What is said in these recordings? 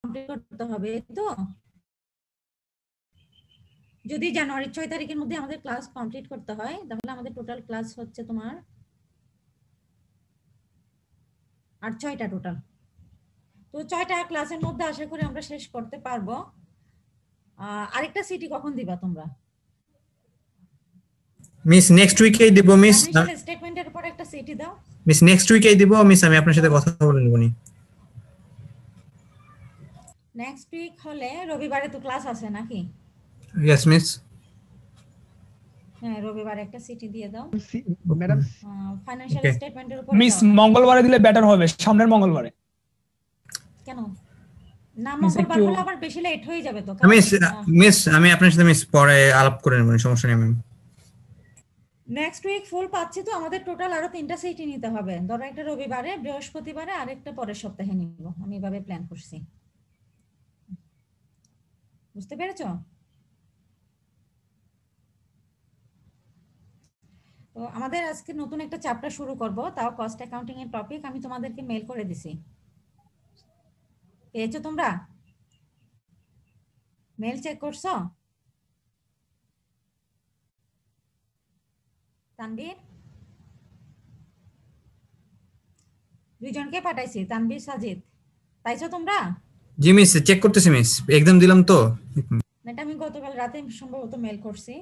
Complete করতে হবে তো। যদি জানুয়ারির 6 তারিখের মধ্যে আমাদের ক্লাস কমপ্লিট করতে হয় তাহলে আমাদের টোটাল ক্লাস হচ্ছে তোমার 6টা টোটাল। তো 6টা ক্লাসের মধ্যে আশা করি আমরা শেষ করতে পারবো। আরেকটা সিটি কখন দিবা তোমরা? মিস নেক্সট উইকেই দিব মিস। ফাইনান্সিয়াল স্টেটমেন্টের উপর একটা সিটি দাও মিস, নেক্সট উইকেই দিব মিস। আমি আপনার সাথে কথা বলে নিবনি। নেক্সট উইক হলে রবিবারে তো ক্লাস আছে নাকি? Yes miss. হ্যাঁ, রবিবারে একটা সিটি দিয়ে দাও ম্যাডাম। ফাইনান্সিয়াল স্টেটমেন্টের উপর মিস মঙ্গলবারে দিলে বেটার হবে, সামনের মঙ্গলবারে। কেন না? মঙ্গলবার হলে আবার বেশি লেট হয়ে যাবে তো। মিস আমি আপনার সাথে মিস পরে আলাপ করে নেব, সমস্যা নেই ম্যাম। নেক্সট উইক ফুল পাচ্ছি তো আমাদের টোটাল আরো 3টা সিটি নিতে হবে। ধরো একটা রবিবারে, বৃহস্পতিবারে আর একটা পরের সপ্তাহে নিব। আমি এভাবে প্ল্যান করছি, বুঝতে পেরেছো? তো আমাদের আজকে নতুন একটা চ্যাপ্টার শুরু করব, তাও কস্ট অ্যাকাউন্টিং এর টপিক। আমি তোমাদেরকে মেল করে দিছি, পেয়েছো তোমরা? মেল চেক করছো? তানবীর, দুইজনকে পাঠাইছি, তানবীর সাজিদ, পাইছো তোমরা? জি মিস, চেক করতেছি মিস, একদম দিলাম তো। এটা আমি গতকাল রাতে সম্ভবত মেল করছি।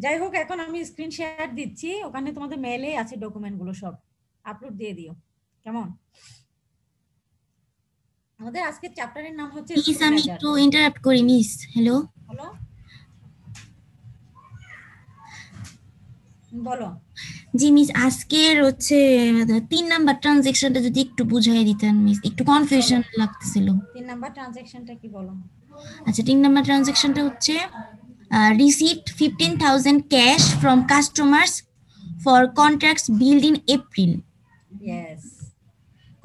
যাই হোক, এখন আমি স্ক্রিন শেয়ার দিচ্ছি, ওখানে তোমাদের মেলে আছে ডকুমেন্টগুলো, সব আপলোড দিয়ে দিও, কেমন? আমাদের আজকের চ্যাপ্টারের নাম হচ্ছে প্লিজ আমি একটু ইন্টারাপ্ট করি মিস। হ্যালো হ্যালো, বলো। জি মিস, আজকের হচ্ছে 3 নাম্বার ট্রানজাকশনটা যদি একটু বুঝাই দিতেন মিস, একটু কনফিউশন লাগতেছিল। 3 নাম্বার ট্রানজাকশনটা কি বলো? আচ্ছা, 3 নাম্বার ট্রানজাকশনটা হচ্ছে received 15,000 cash from customers for contracts billed in April. Yes,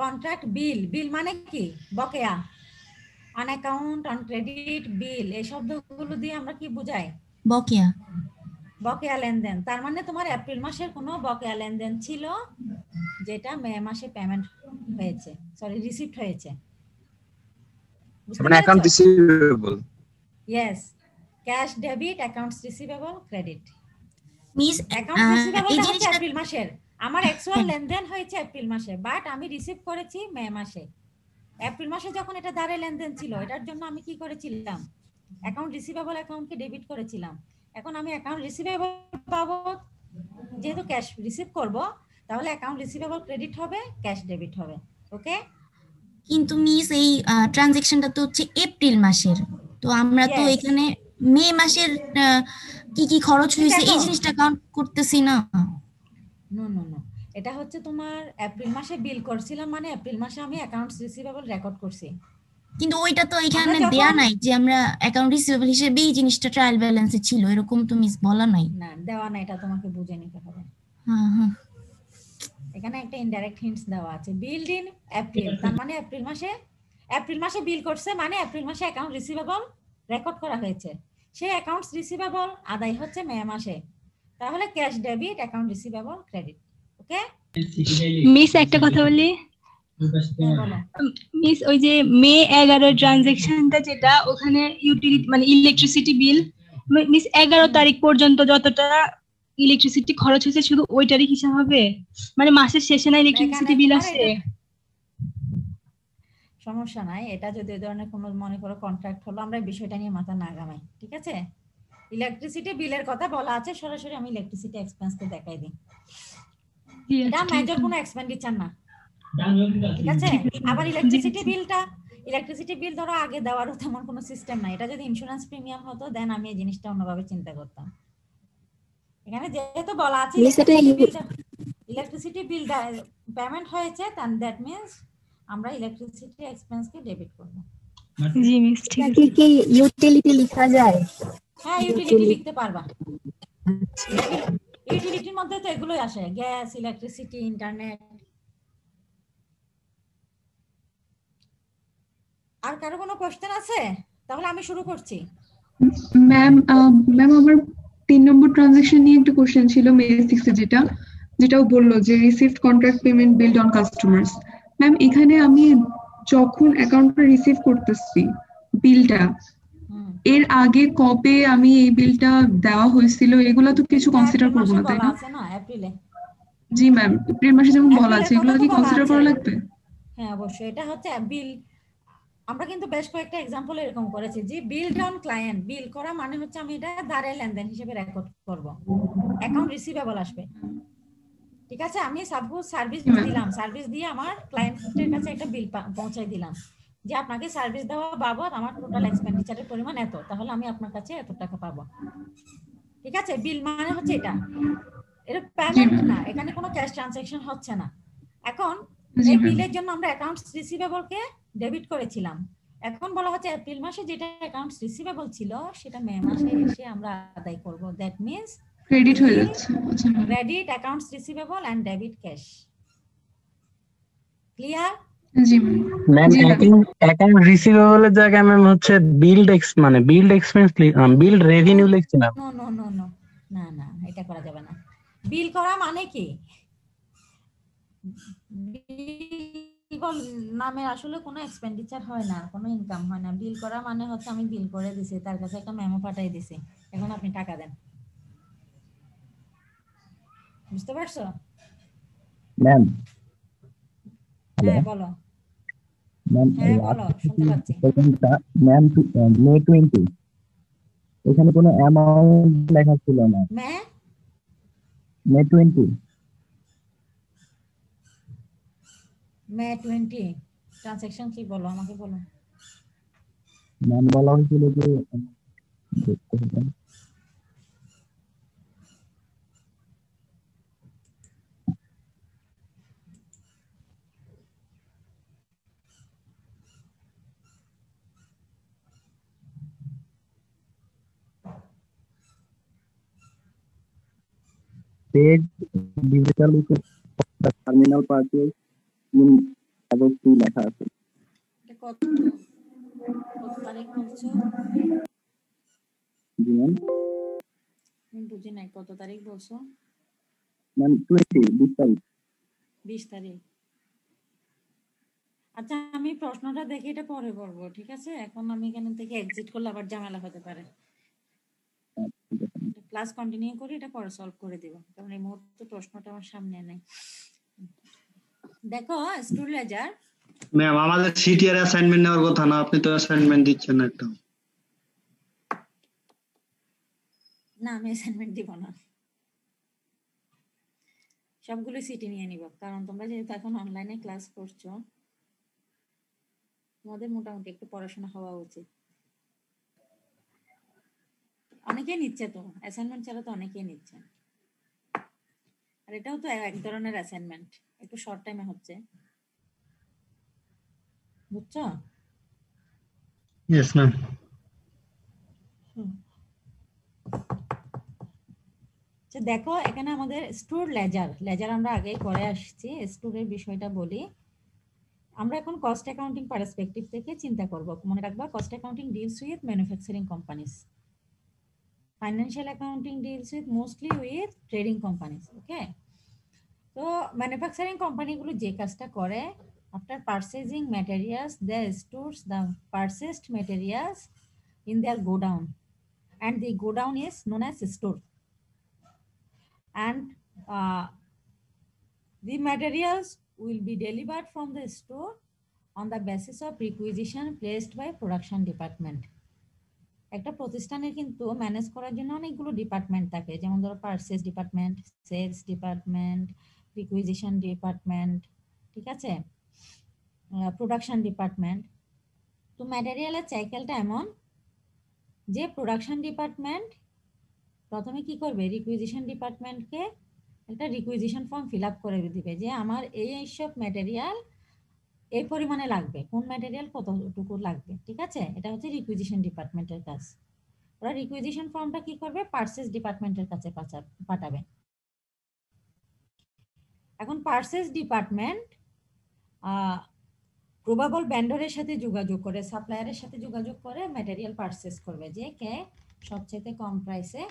contract bill, bill মানে কি? বকেয়া, অন অ্যাকাউন্ট, অন ক্রেডিট, বিল, এই শব্দগুলো দিয়ে আমরা কি বুঝাই? বকেয়া। বকেয়া লেনদেন। তার মানে তোমার এপ্রিল মাসের কোনো বকেয়া লেনদেন ছিল যেটা মে মাসে পেমেন্ট হয়েছে, সরি রিসিভড হয়েছে। মানে account receivable. Yes, cash debit, accounts receivable, credit. Miss account receivable হচ্ছে এপ্রিল মাসের, আমার অ্যাকচুয়াল লেনদেন হয়েছে এপ্রিল মাসে, বাট আমি রিসিভ করেছি মে মাসে। এপ্রিল মাসে যখন এটা ধারে লেনদেন ছিল, এটার জন্য আমি কি করেছিলাম? অ্যাকাউন্ট রিসিভেবল অ্যাকাউন্টকে ডেবিট করেছিলাম। এখন আমি অ্যাকাউন্ট রিসিভেবল পাবো, যেহেতু ক্যাশ রিসিভ করব, তাহলে অ্যাকাউন্ট রিসিভেবল ক্রেডিট হবে, ক্যাশ ডেবিট হবে। ওকে, কিন্তু মিস এই ট্রানজাকশনটা তো হচ্ছে এপ্রিল মাসের, তো আমরা তো এখানে মে মাসের কি কি খরচ হয়েছে এই জিনিসটা কাউন্ট করতেছি না। নো নো নো, এটা হচ্ছে তোমার এপ্রিল মাসে বিল করছিলাম, মানে এপ্রিল মাসে আমি অ্যাকাউন্টস রিসিভেবল রেকর্ড করছি। কিন্তু ওইটা তো এখানে দেয়া নাই যে আমরা অ্যাকাউন্ট রিসিভেবল হিসেবে এই জিনিসটা ট্রায়াল ব্যালেন্সে ছিল, এরকম তো মিস বলা নাই। না, দেওয়া নাই, এটা তোমাকে বুঝে নিতে হবে। হ্যাঁ হ্যাঁ, এখানে একটা ইনডাইরেক্ট হিন্টস দেওয়া আছে, বিল্ড ইন এপ্রিল, তার মানে এপ্রিল মাসে বিল করছে, মানে এপ্রিল মাসে অ্যাকাউন্ট রিসিভেবল রেকর্ড করা হয়েছে। সেই অ্যাকাউন্টস রিসিভেবল আদায় হচ্ছে মে মাসে, তাহলে cash debit, account receivable, credit. ওকে মিস, একটা কথা বলি। মিস, ওই যে মে 11 ট্রানজাকশনটা যেটা, ওখানে ইউটিলিটি মানে ইলেকট্রিসিটি বিল, মিস 11 তারিখ পর্যন্ত যতটা ইলেকট্রিসিটি খরচ হয়েছে শুধু ওইটারই হিসাব হবে, মানে মাসের শেষে না ইলেকট্রিসিটি বিল আসে? সমস্যা নাই, এটা যদি এই ধরনের কোনো মনে করো কন্ট্রাক্ট হলো, আমরা এই বিষয়টা নিয়ে মাথা না ঘামাই, ঠিক আছে? ইলেকট্রিসিটি বিলের কথা বলা আছে, সরাসরি আমি ইলেকট্রিসিটি এক্সপেন্সকে দেখাই দিই, এটা মেজর কোনো এক্সপেন্ডিচার না, ঠিক আছে? আবার ইলেকট্রিসিটি বিল ধরো আগে দেওয়ারও তেমন কোনো সিস্টেম নাই। এটা যদি ইন্স্যুরেন্স প্রিমিয়াম হতো দেন আমি এই জিনিসটা অন্যভাবে চিন্তা করতাম। এখানে যেহেতু বলা আছে ইলেকট্রিসিটি বিল পেমেন্ট হয়েছে, দ্যাট মিন্স আমরা ইলেকট্রিসিটি এক্সপেন্সকে ডেবিট করব। জি মিস, ঠিক আছে। কি ইউটিলিটি লেখা যায়? হ্যাঁ, ইউটিলিটি লিখতে পারবা। ইউটিলিটির মধ্যে তো এগুলোই আসে, গ্যাস, ইলেকট্রিসিটি, ইন্টারনেট। আর কারো কোনো কোশ্চেন আছে? তাহলে আমি শুরু করছি। ম্যাম আমার 3 নম্বর ট্রানজাকশন নিয়ে একটা কোশ্চেন ছিল, মে 6 এ যেটাও বললো যে received contract payment build on customers. Ma'am, এখানে আমি যখন অ্যাকাউন্টটা রিসিভ করতেছি বিলটা, হুম। এর আগে কবে আমি এই বিলটা দেওয়া হয়েছিল এগুলো তো কিছু কনসিডার এপ্রিল করবো মাসে না, তাই বলা না? আছে না, এপ্রিলে। জি ম্যাম, এপ্রিল মাসে যেমন বলা আছে, এপ্রিলের এগুলো কথা কি তো বলা কনসিডার আছে। করা লাগবে? হ্যাঁ অবশ্যই, এটা হচ্ছে বিল। আমরা কিন্তু বেশ কয়েকটা এক্সাম্পল এরকম করেছি যে বিল ডাউন ক্লায়েন্ট, বিল করা মানে হচ্ছে আমি এটা ধারে লেনদেন হিসেবে রেকর্ড করব, অ্যাকাউন্ট রিসিভেবল আসবে। ঠিক আছে, আমি সাপোজ সার্ভিস জি ম্যাম। দিলাম, সার্ভিস দিয়ে আমার ক্লায়েন্টের কাছে একটা বিল পৌঁছাই দিলাম যে আপনাকে সার্ভিস দেওয়া বাবদ আমার টোটাল এক্সপেন্ডিচারের পরিমাণ এত, তাহলে আমি আপনার কাছে এত টাকা পাবো। ঠিক আছে, বিল মানে হচ্ছে এটা, এটা জি পেমেন্ট ম্যাম। না, এখানে কোনো ক্যাশ ট্রানজাকশন হচ্ছে না। এখন জি এই ম্যাম। বিলের জন্য আমরা অ্যাকাউন্টস রিসিভেবলকে ডেবিট করেছিলাম। এখন বলা হচ্ছে এপ্রিল মাসে যেটা অ্যাকাউন্টস রিসিভেবল ছিল সেটা মে মাসে এসে আমরা আদায় করব। দ্যাট মিন্স ক্রেডিট হয়ে যাচ্ছে। আচ্ছা ma'am. Credit accounts receivable and debit cash. Clear? জি ম্যাম। ম্যাম জি ম্যাম। অ্যাকাউন্ট রিসিভেবলের জায়গায় ম্যাম হচ্ছে billed billed expense billed revenue লিখছি ma'am. No no no no, না না, এটা করা যাবে না। বিল করা মানে কি, বিল নামে আসলে কোনো এক্সপেন্ডিচার হয় না, কোনো ইনকাম হয় না। বিল করা মানে হচ্ছে আমি বিল করে দিছি, তার কাছে একটা মেমো পাঠাই দিছি, এখন আপনি টাকা দেন। বুঝতে পারছো? ম্যাম হ্যাঁ বলো। ম্যাম হ্যাঁ বলো, শুনতে পাচ্ছি। ম্যাম মে 20 এখানে কোনো অ্যামাউন্ট লেখা ছিল না। মে মে 20 মে 20 ট্রানজাকশন কি বলো, আমাকে বলো। ম্যাম বলা হয়েছিল যে paid digital terminal purchase in August 2 লেখা আছে। এটা কত কত তারিখ বলছো? জি ম্যাম। আমি বুঝি নাই, কত তারিখ বলছো? ম্যাম 20 তারিখ। 20 তারিখ। আচ্ছা আমি প্রশ্নটা দেখে এটা পরে করবো, ঠিক আছে? এখন আমি এখান থেকে এক্সিট করলে আবার ঝামেলা হতে পারে। ক্লাস কন্টিনিউ করি, এটা পরে সলভ করে দিব, কারণ এই মুহূর্তে প্রশ্নটা আমার সামনে নেই। দেখো স্টুড লেজার। ম্যাম আমাদের সিটিআর অ্যাসাইনমেন্ট নেওয়ার কথা না, আপনি তো অ্যাসাইনমেন্ট দিচ্ছেন না একটা। না আমি অ্যাসাইনমেন্ট দিব না, সবগুলো সিটি নিয়ে নিব, কারণ তোমরা যেহেতু এখন অনলাইনে ক্লাস করছো তোমাদের মোটামুটি একটু পড়াশোনা হওয়া উচিত। অনেকেই নিচ্ছে তো অ্যাসাইনমেন্ট ছাড়া, তো অনেকেই নিচ্ছে। আর এটাও তো এক ধরনের অ্যাসাইনমেন্ট, একটু শর্ট টাইমে হচ্ছে, বুঝছো? Yes ma'am. দেখো এখানে আমাদের স্টুড লেজার আমরা আগেই করে আসছি। স্টুডের বিষয়টা বলি, আমরা এখন কস্ট অ্যাকাউন্টিং পার্সপেক্টিভ থেকে চিন্তা করব। মনে রাখবা cost accounting deals with manufacturing companies, financial accounting deals with mostly with trading companies. Okay, তো ম্যানুফ্যাকচারিং কোম্পানিগুলো যে কাজটা করে, after purchasing materials they stores the purchased materials in their godown, and the godown is known as store, and the materials will be delivered from the store on the basis of requisition placed by production department. একটা প্রতিষ্ঠানের কিন্তু manage করার জন্য অনেকগুলো department থাকে, যেমন ধরো purchase department, sales department, requisition department, ঠিক আছে, প্রোডাকশন ডিপার্টমেন্ট। তো ম্যাটেরিয়ালের সাইকেলটা এমন যে প্রোডাকশন ডিপার্টমেন্ট প্রথমে কি করবে, রিকুইজিশন ডিপার্টমেন্টকে একটা রিকুইজিশন ফর্ম ফিল আপ করে দিবে যে আমার এই সব ম্যাটেরিয়াল এই পরিমাণে লাগবে, কোন ম্যাটেরিয়াল কতটুকু লাগবে, ঠিক আছে? এটা হচ্ছে রিকুইজিশন ডিপার্টমেন্টের কাজ। ওরা রিকুইজিশন ফর্মটা কি করবে, পারচেজ ডিপার্টমেন্টের কাছে পাঠাবে। এখন পারচেজ ডিপার্টমেন্ট প্রবাবল ভেন্ডরের সাথে যোগাযোগ করে, সাপ্লায়ারের সাথে যোগাযোগ করে ম্যাটেরিয়াল পারচেজ করবে, যে কে সবচেয়ে কম প্রাইসে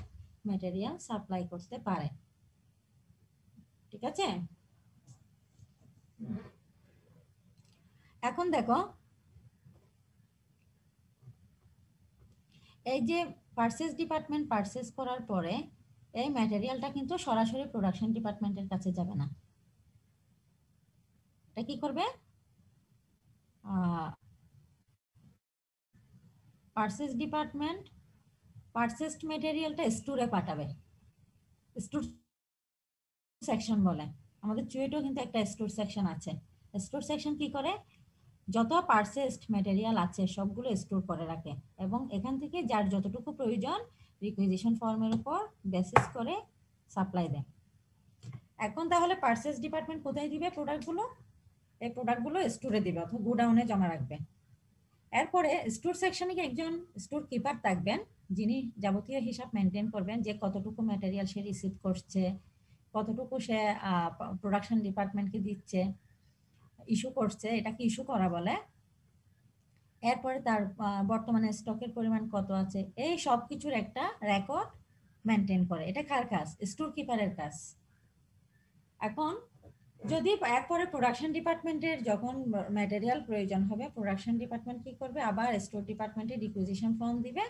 ম্যাটেরিয়াল সাপ্লাই করতে পারে, ঠিক আছে? এখন দেখো এই যে পারচেজ ডিপার্টমেন্ট পারচেজ করার পরে এই ম্যাটেরিয়ালটা কিন্তু সরাসরি প্রোডাকশন ডিপার্টমেন্টের কাছে যাবে না। এটা কি করবে? পারচেজ ডিপার্টমেন্ট পারচেসড ম্যাটেরিয়ালটা স্টোরে পাঠাবে। স্টোর সেকশন বলে, আমাদের চুয়েটেও কিন্তু একটা স্টোর সেকশন আছে। স্টোর সেকশন কি করে? যত পারচেসড ম্যাটেরিয়াল আছে সবগুলো স্টোর করে রাখে এবং এখান থেকে যার যতটুকু প্রয়োজন রিকুইজিশন ফর্মের উপর বেসিস করে সাপ্লাই দেয়। এখন তাহলে পারচেজ ডিপার্টমেন্ট কোথায় দিবে প্রোডাক্টগুলো? এই প্রোডাক্টগুলো স্টোরে দিবে অথবা গোডাউনে জমা রাখবে। এরপরে স্টোর সেকশনে একজন স্টোর কিপার থাকবেন যিনি যাবতীয় হিসাব মেনটেন করবেন যে কতটুকু ম্যাটেরিয়াল সে রিসিভ করছে, কতটুকু সে প্রোডাকশন ডিপার্টমেন্টকে দিচ্ছে, ইস্যু করছে, এটাকে ইস্যু করা বলে। এরপরে তার বর্তমানে স্টকের পরিমাণ কত আছে, এই সব কিছুর একটা রেকর্ড মেনটেন করে। এটা কার কাজ? স্টোর কিপারের কাজ। এখন যদি এরপরে প্রোডাকশন ডিপার্টমেন্টের যখন ম্যাটেরিয়াল প্রয়োজন হবে, প্রোডাকশন ডিপার্টমেন্ট কি করবে? আবার স্টোর ডিপার্টমেন্টে রিকুইজিশন ফর্ম দিবে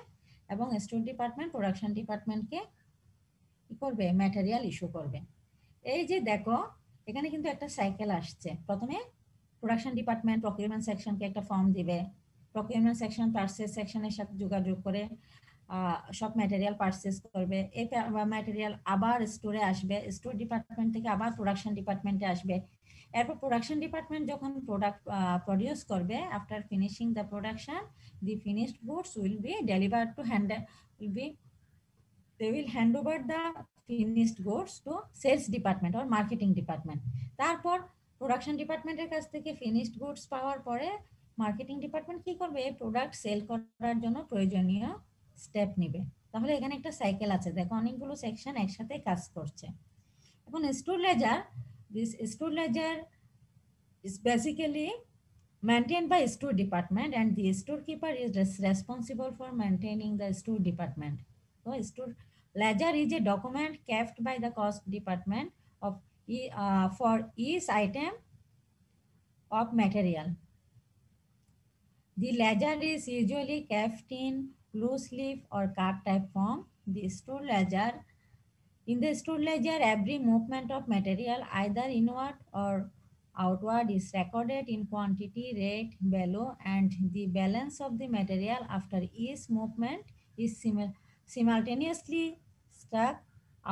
এবং স্টোর ডিপার্টমেন্ট প্রোডাকশন ডিপার্টমেন্টকে কি করবে? ম্যাটেরিয়াল ইস্যু করবে। এই যে দেখো এখানে কিন্তু একটা সাইকেল আসছে। প্রথমে প্রোডাকশন ডিপার্টমেন্ট প্রকিউরমেন্ট সেকশনকে একটা ফর্ম দিবে, প্রকিউরমেন্ট সেকশন পারচেজ সেকশনের সাথে যোগাযোগ করে সব ম্যাটেরিয়াল পারচেজ করবে। এই ম্যাটেরিয়াল আবার স্টোরে আসবে, স্টোর ডিপার্টমেন্ট থেকে আবার প্রোডাকশন ডিপার্টমেন্টে আসবে। এরপর প্রোডাকশন ডিপার্টমেন্ট যখন প্রোডাক্ট প্রডিউস করবে, after finishing the production the finished goods will be delivered two they will hand over the finished goods to sales department or marketing department. তারপর production ডিপার্টমেন্টের কাছ থেকে ফিনিশড গুডস পাওয়ার পরে marketing department কি করবে? এই product sell করার জন্য প্রয়োজনীয় স্টেপ নেবে। তাহলে এখানে একটা সাইকেল আছে, দেখো অনেকগুলো সেকশন একসাথে কাজ করছে। এখন store ledger, this store ledger is basically maintained by store department and the storekeeper is responsible for maintaining the store department. So store ledger is a document kept by the cost department of for each item of material. The ledger is usually kept in loose leaf or card type form. The store ledger, in the store ledger, every movement of material either inward or outward is recorded in quantity, rate, value, and the balance of the material after each movement is simultaneously struck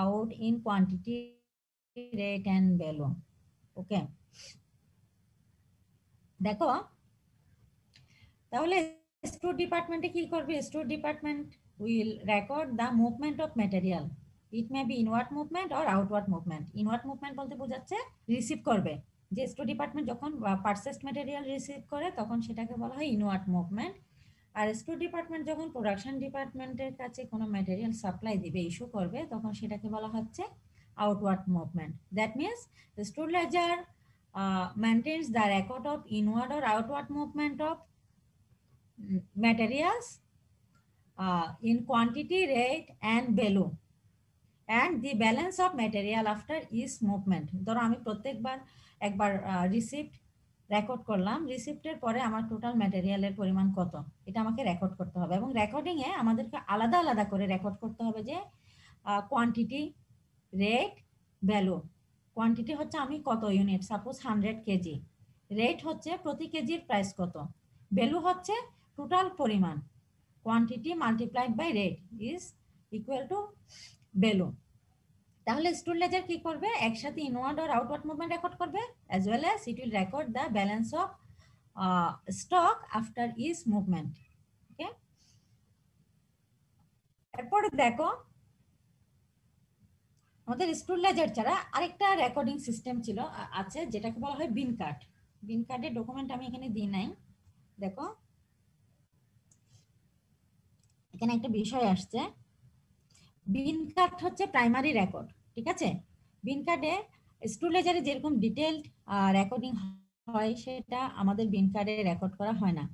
out in quantity, rate, and value. Okay. দেখো তাহলে store ডিপার্টমেন্টে কি করবে? Store department will record the movement of material. It may be inward movement or outward movement. Inward movement বলতে বোঝাচ্ছে receive করবে, যে store department যখন পারচেসড ম্যাটেরিয়াল রিসিভ করে তখন সেটাকে বলা হয় ইনওয়ার্ড মুভমেন্ট। আর স্টোর ডিপার্টমেন্ট যখন প্রোডাকশন ডিপার্টমেন্টের কাছে কোনো ম্যাটেরিয়াল সাপ্লাই দিবে, ইস্যু করবে, তখন সেটাকে বলা হচ্ছে outward movement. That means the store ledger maintains the record of inward or outward movement of materials in quantity, rate, and value, and the balance of material after each movement. ধরো আমি প্রত্যেকবার একবার receipt record করলাম, রিসিপ্টের পরে আমার total ম্যাটেরিয়ালের পরিমাণ কত এটা আমাকে রেকর্ড করতে হবে এবং রেকর্ডিং এ আমাদেরকে আলাদা আলাদা করে রেকর্ড করতে হবে যে কোয়ান্টিটি, রেট, ভ্যালু। কোয়ান্টিটি হচ্ছে আমি কত ইউনিট, সাপোজ 100 কেজি। রেট হচ্ছে প্রতি কেজির প্রাইস কত। ভ্যালু হচ্ছে টোটাল পরিমাণ। Quantity multiplied by rate is equal to value. তাহলে স্টোর লেজার কি করবে? একসাথে ইনওয়ার্ড আর আউটওয়ার্ড মুভমেন্ট রেকর্ড করবে, as well as it will record the balance of stock after each movement. Okay, এরপরে দেখো আমাদের স্টোর লেজার ছাড়া আরেকটা রেকর্ডিং সিস্টেম ছিল আছে যেটাকে বলা হয় বিন কার্ড। বিন কার্ডের ডকুমেন্ট আমি এখানে দিই নাই। দেখো এখানে একটা বিষয় আসছে, বিন কার্ড হচ্ছে প্রাইমারি রেকর্ড। ঠিক আছে, বিন কার্ডে স্টোর লেজারে যেরকম ডিটেইলড রেকর্ডিং হয় সেটা আমাদের বিন কার্ডে রেকর্ড করা হয় না।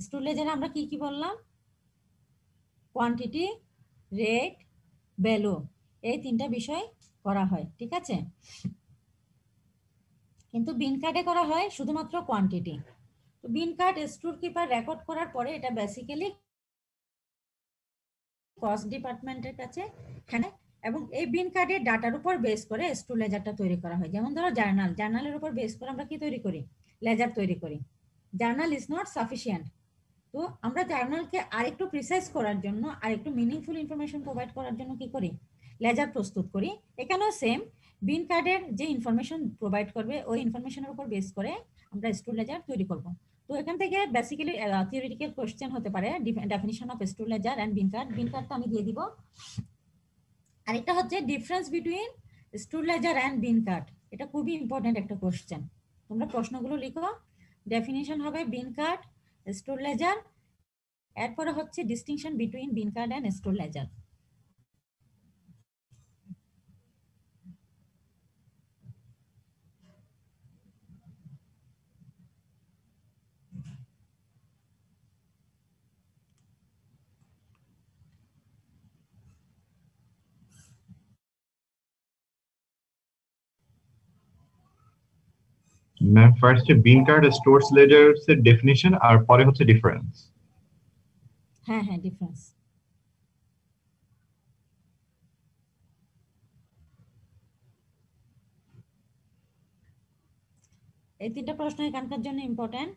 স্টোর লেজারে আমরা কি কি বললাম? কোয়ান্টিটি, রেট, ভ্যালু, এই তিনটা বিষয় করা হয়। ঠিক আছে, কিন্তু বিন কার্ডে করা হয় শুধুমাত্র কোয়ান্টিটি। তো বিন কার্ড স্টোর কিপার রেকর্ড করার পরে এটা বেসিক্যালি কস্ট ডিপার্টমেন্টের কাছে এখানে, এবং এই বিন কার্ডের ডাটার উপর বেস করে স্টোর লেজারটা তৈরি করা হয়। যেমন ধরো জার্নালের উপর বেস করে আমরা কি তৈরি করি, লেজার তৈরি করি। জার্নাল ইজ নট সাফিসিয়েন্ট, তো আমরা জার্নালকে আরেকটু প্রিসাইজ করার জন্য, আরেকটু মিনিংফুল ইনফরমেশন প্রোভাইড করার জন্য কি করি, লেজার প্রস্তুত করি। এখানেও সেম, বিন কার্ডের যে ইনফরমেশন প্রোভাইড করবে ওই ইনফরমেশনের উপর বেস করে আমরা স্টোর লেজার তৈরি করব। তো এখান থেকে বেসিক্যালি থিওরিটিক্যাল কোশ্চেন হতে পারে definition of store ledger and bin card. Bin কার্ডটা আমি দিয়ে দিব। আরেকটা হচ্ছে difference between store ledger and bin card. এটা খুবই ইম্পর্টেন্ট একটা কোশ্চেন, তোমরা প্রশ্নগুলো লিখো। ডেফিনিশন হবে বিন কার্ড, স্টোর লেজার, এরপরে হচ্ছে distinction between bin card and store ledger. Ma'am ফার্স্টে বিন কার্ড স্টোরস লেজারস এর ডেফিনিশন আর পরে হচ্ছে ডিফারেন্স। হ্যাঁ হ্যাঁ, ডিফারেন্স। এই তিনটা প্রশ্ন এখানকার জন্য ইম্পর্টেন্ট।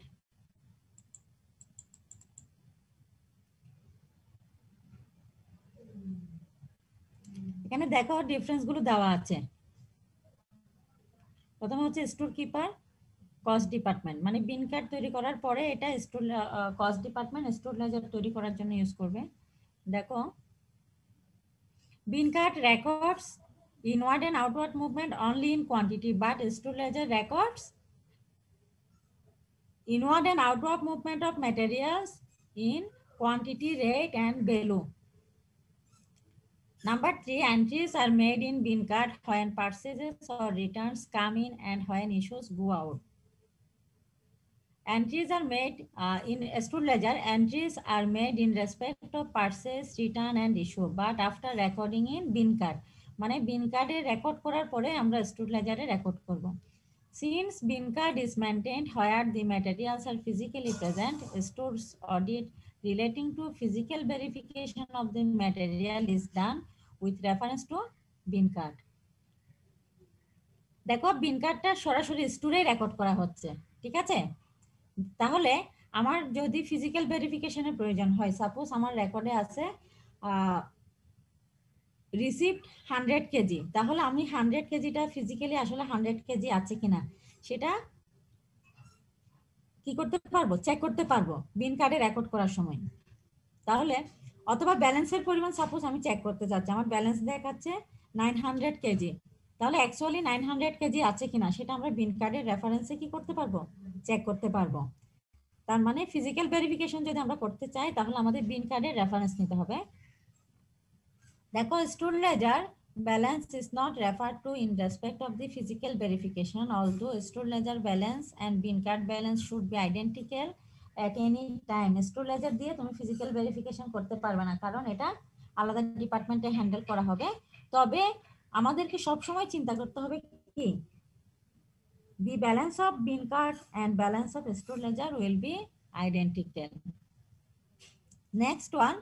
এখানে দেখো ডিফারেন্স গুলো দেওয়া আছে। প্রথমে হচ্ছে স্টোর কিপার, কস্ট ডিপার্টমেন্ট, মানে বিন কার্ড তৈরি করার পরে এটা store cost department store ledger তৈরি করার জন্য ইউজ করবে। দেখো, bin card records inward and outward movement only in quantity, but store ledger records inward and outward movement of materials in quantity, rate and value. Number 3, entries are made in bin card when purchases or returns come in and when issues go out. Entries are made in store ledger. Entries are made in respect of purchase, return and issue, but after recording in bin card. মানে বিন কার্ডে record করার পরে আমরা store লেজারে record করব। Since bin card is maintained where the materials are physically present, stores audit relating to physical verification of the material is done with reference to bin card. দেখো, বিন কার্ডটা সরাসরি স্টোরে রেকর্ড করা হচ্ছে, ঠিক আছে? তাহলে আমার যদি ফিজিক্যাল ভেরিফিকেশনের প্রয়োজন হয়, সাপোজ আমার রেকর্ডে আছে রিসিপ্ট 100 কেজি, তাহলে আমি 100 কেজিটা ফিজিক্যালি আসলে 100 কেজি আছে কিনা সেটা কি করতে পারবো, চেক করতে পারবো বিন কার্ডে রেকর্ড করার সময়। তাহলে অথবা ব্যালেন্সের পরিমাণ সাপোজ আমি চেক করতে চাচ্ছি, আমার ব্যালেন্স দেখাচ্ছে 900 কেজি, তাহলে অ্যাকচুয়ালি 900 কেজি আছে কিনা সেটা আমরা বিন কার্ডের রেফারেন্সে কি করতে পারবো, চেক করতে পারবো। তার মানে ফিজিক্যাল ভেরিফিকেশন যদি আমরা করতে চাই তাহলে আমাদের বিন কার্ডের রেফারেন্স নিতে হবে। দেখো, store ledger balance is not referred to in respect of the physical verification, although store ledger balance and bin card balance should be identical at any time. Store ledger দিয়ে তুমি physical verification করতে পারবে না, কারণ এটা আলাদা ডিপার্টমেন্টে handle করা হবে। তবে আমাদেরকে সব সময় চিন্তা করতে হবে কি, the balance of bin card and balance of store ledger will be identical. Next one,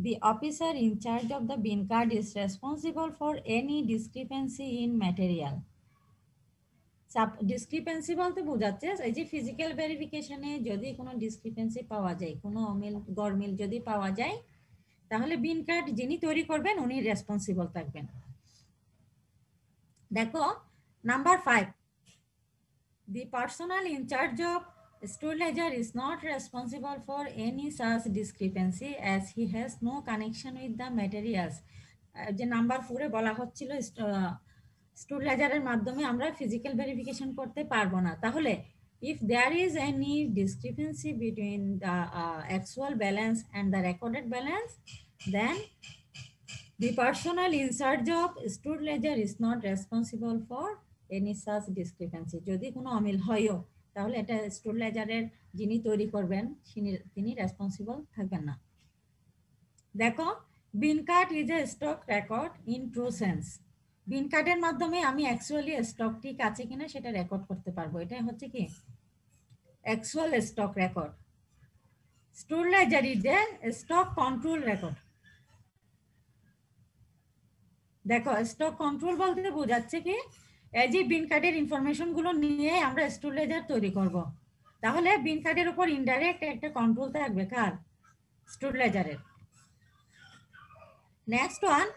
the officer in charge of the bin card is responsible for any discrepancy in material. Discrepancy বলতে বোঝাচ্ছে এই যে physical ভেরিফিকেশনে যদি কোনো discrepancy পাওয়া যায়, কোনো অমিল গরমিল যদি পাওয়া যায়, তাহলে বিন কার্ড যিনি তৈরি করবেন উনি রেসপন্সিবল থাকবেন। দেখো, number 5, the personnel in charge of store ledger is not responsible for any such discrepancy as he has no connection with the materials. যে নাম্বার 4 এ বলা হচ্ছিল স্টোর লেজারের মাধ্যমে আমরা ফিজিক্যাল ভেরিফিকেশন করতে পারবো না। তাহলে if there is any discrepancy between the actual balance and the recorded balance, then the personnel in charge of store ledger is not responsible for any such discrepancy. যদি কোনো অমিল হয়ও তাহলে এটা স্টোর লেজারের যিনি তৈরি করবেন তিনি রেসপন্সিবল থাকবেন না। দেখো, bin card is a stock record in true sense, bin কার্ডের মাধ্যমে আমি অ্যাকচুয়ালি স্টক ঠিক আছে কিনা সেটা রেকর্ড করতে পারবো। এটা হচ্ছে কি actual stock record. Store ledger is a stock control record. দেখো স্টক কন্ট্রোল বলতে বোঝাচ্ছে কি এই যে বিন কার্ডের ইনফরমেশন গুলো নিয়ে আমরা স্টোর লেজার তৈরি করব। তাহলে বিন কার্ডের উপর ইনডাইরেক্ট একটা কন্ট্রোল থাকবে কার? Store লেজারের। Next one,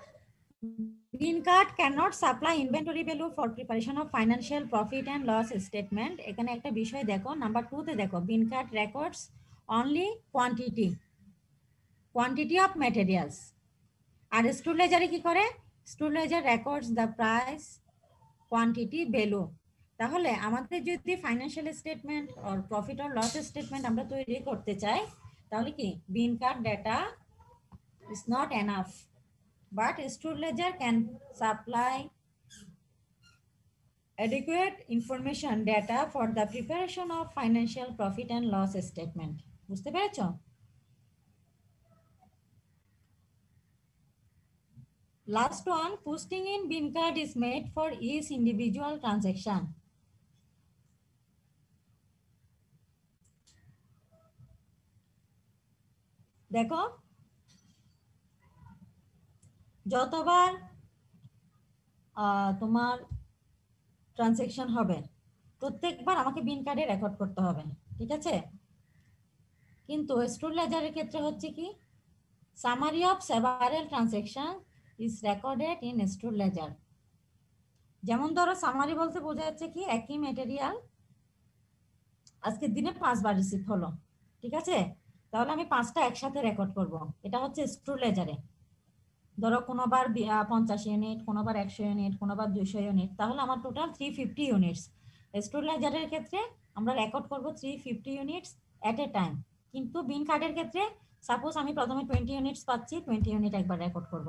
bin card cannot supply inventory value for preparation of financial profit and loss statement। এখানে একটা বিষয় দেখো, নাম্বার 2 তে দেখো bin card records only quantity of materials। আর স্টোর লেজারে কি করে? Store ledger records the price, quantity, value। তাহলে আমাদের যদি financial statement or profit or loss statement আমরা তৈরি করতে চাই তাহলে কি bin card data is not enough, but store ledger can supply adequate information data for the preparation of financial profit and loss statement। বুঝতে পেরেছো? Last one, posting in bin card is made for each individual transaction। দেখো যতবার তোমার transaction হবে প্রত্যেকবার আমাকে বিন কার্ডে record করতে হবে, ঠিক আছে? কিন্তু স্টোর লেজারের ক্ষেত্রে হচ্ছে কি summary of several transaction is recorded in store ledger. যেমন ধরো সামারি বলতে বোঝা যাচ্ছে কি একই ম্যাটেরিয়াল আজকের দিনে 5 বার রিসিভ হলো, ঠিক আছে? তাহলে আমি 5টা একসাথে রেকর্ড করব। এটা হচ্ছে স্টোর লেজারে। ধরো কোনোবার 50 ইউনিট, কোনোবার 100 ইউনিট, কোনোবার 200 ইউনিট, তাহলে আমার টোটাল 350 ইউনিটস। স্টোর লেজারের ক্ষেত্রে আমরা রেকর্ড করব 350 ইউনিটস এট এ টাইম। কিন্তু বিন কার্ডের ক্ষেত্রে সাপোজ আমি প্রথমে 20 ইউনিটস পাচ্ছি, 20 ইউনিট একবার রেকর্ড করব।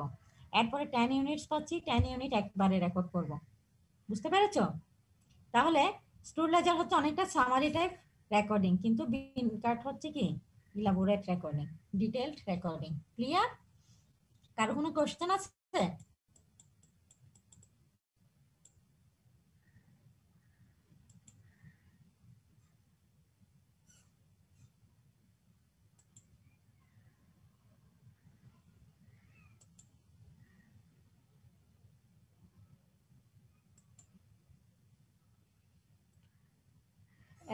এরপরে 10 ইউনিটস পাচ্ছি, 10 ইউনিট একবারে রেকর্ড করব। বুঝতে পেরেছো? তাহলে স্টোর লেজার হচ্ছে অনেকটা সামারি টাইপ রেকর্ডিং, কিন্তু বিন কার্ড হচ্ছে কি elaborate recording, detailed recording. Clear? কারো কোনো কোশ্চেন আছে?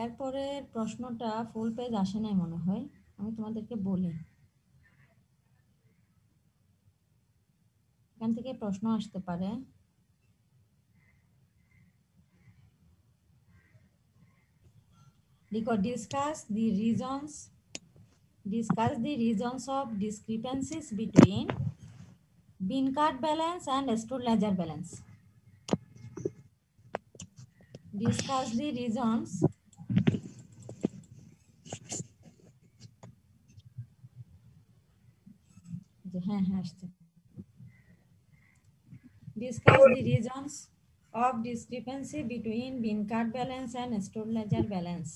এরপরের প্রশ্নটা ফুল পেজ আসে নাই মনে হয়, আমি তোমাদেরকে বলি। এখান থেকে প্রশ্ন আসতে পারে। দেখো discuss the reasons of discrepancies between bin card balance and store ledger balance। Discuss the reasons Discuss the reasons of discrepancy between bin card balance and store ledger balance।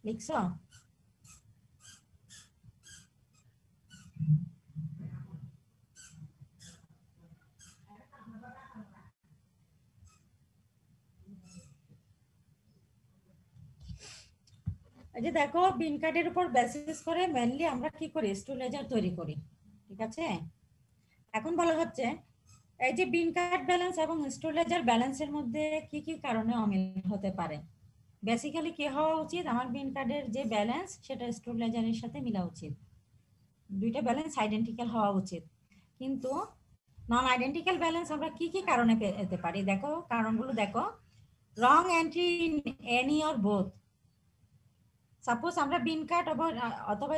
লিখছো? এই যে দেখো বিন কার্ডের উপর বেসিস করে মেইনলি আমরা কি করি স্টোর লেজার তৈরি করি, ঠিক আছে? এখন বলা হচ্ছে এই যে বিন কার্ড ব্যালেন্স এবং স্টোর লেজার ব্যালেন্সের মধ্যে কি কি কারণে অমিল হতে পারে। বেসিক্যালি কি হওয়া উচিত, আমার বিন কার্ডের যে ব্যালেন্স সেটা স্টোর লেজারের সাথে মিলা উচিত, দুইটা ব্যালেন্স আইডেন্টিক্যাল হওয়া উচিত। কিন্তু নন আইডেন্টিক্যাল ব্যালেন্স আমরা কি কি কারণে পেতে পারি, দেখো কারণগুলো দেখো। Wrong entry in any or both, suppose আমরা বিন কার্ড অথবা